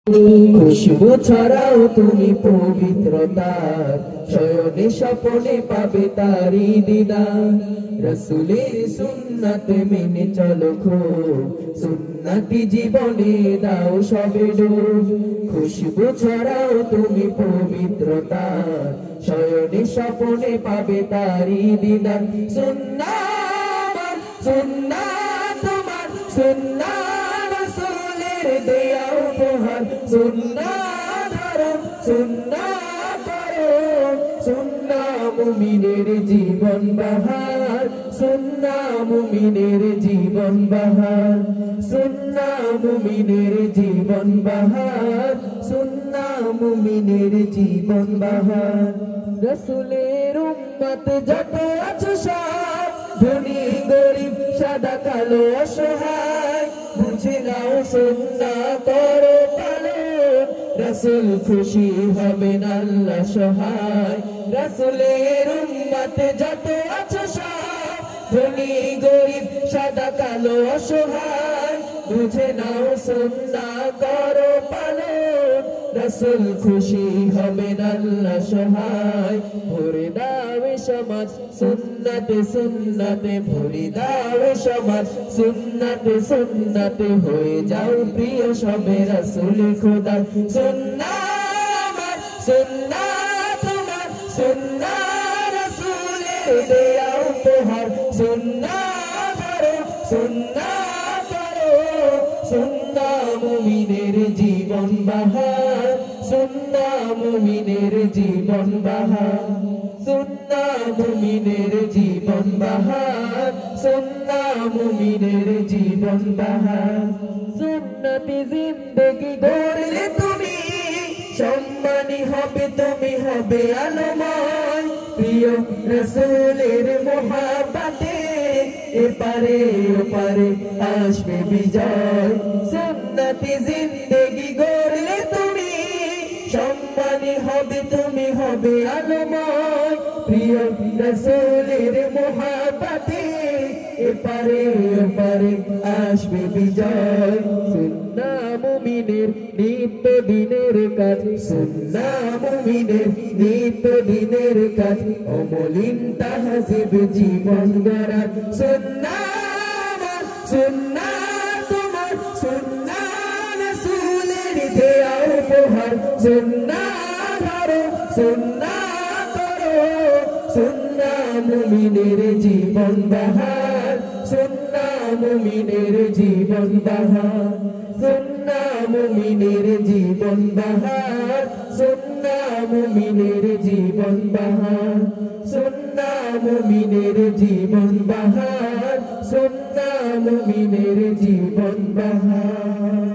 খুশবু ছড়াও তুমি পবিত্রতার, শয়নে স্বপনে পাবে তারি দিদার। রাসূলের সুন্নাত মেনে চলো খুব, সুন্নতি জীবনে দাও সবে ডুব। খুশবু ছড়াও তুমি পবিত্রতার, শয়নে স্বপনে পাবে তারি দিদার। সুন্নাত সুন্নাত তোমার সুন্নাত রাসূলের দেয়া উপহার। সুন্নাত ধরো সুন্নাত করো, সুন্নাহ মুমিনের জীবন বাহার। সুন্নাহ মুমিনের জীবন বাহার, সুন্নাহ মুমিনের জীবন বাহার, সুন্নাহ মুমিনের জীবন বাহার। রাসূলের উম্মত যত আছো সব, ধনী গরিব সাদা কালো অসহায়, বুঝে নাও সুন্নাহ করো পালন। রাসূল খুশি হবেন আল্লাহ সহায়। রাসূলের উম্মত যত আছো সব, ধনী গরিব সাদা কালো অসহায়, বুঝে নাও সুন্নাহ করো পালন। রাসূল খুশি হবেন আল্লাহ সহায়। ভরে দাও সমাজ সুন্নাতে সুন্নাতে, ভরে দাও সমাজ সুন্নাতে সুন্নাতে, হয়ে যাও প্রিয় সবে রাসূল খোদা। সুন্নাহ সুন্নাহ তোমার সুন্নাহ রাসূলের দেয়া উপহার। সুন্নাহ ধরো সুন্নাহ করো, সুন্নাহ মুমিনের জীবন বাহার। সুন্নাহ মুমিনের জীবন বাহার, সুন্নাহ মুমিনের জীবন বাহার, সুন্নাহ মুমিনের জীবন বাহার। সুন্নতি জিন্দেগি গড়লে তুমি সম্মানী হবে, তুমি হবে আলোময়। প্রিয় রাসূলের মোহাব্বতে এপারে ওপারে আসবে বিজয়। সুন্নতি জিন্দেগি গড়লে তুমি সম্মানী হবে, তুমি হবে আলোময়। প্রিয় রাসূলের মোহাব্বতে এপারে ওপারে আসবে বিজয়। সুন্নাহ মুমিনের নিত্য দিনের কাজ, সুন্নাহ মুমিনের নিত্য দিনের কাজ, অমলিন তাহজিব জীবন গড়া। সুন্নাহ সুন্নাহ তোমার সুন্নাহ রাসূলের দেয়া উপহার। সুন্নাহ ধরো সুন্নাহ করো, সুন্নাহ মুমিনের জীবন বাহার। সুন্নাহ মুমিনের জীবন বাহার, সুন্নাহ মুমিনের জীবন বাহার, সুন্নাহ মুমিনের জীবন বাহার, সুন্নাহ মুমিনের জীবন বাহার, সুন্নাহ মুমিনের জীবন বাহার।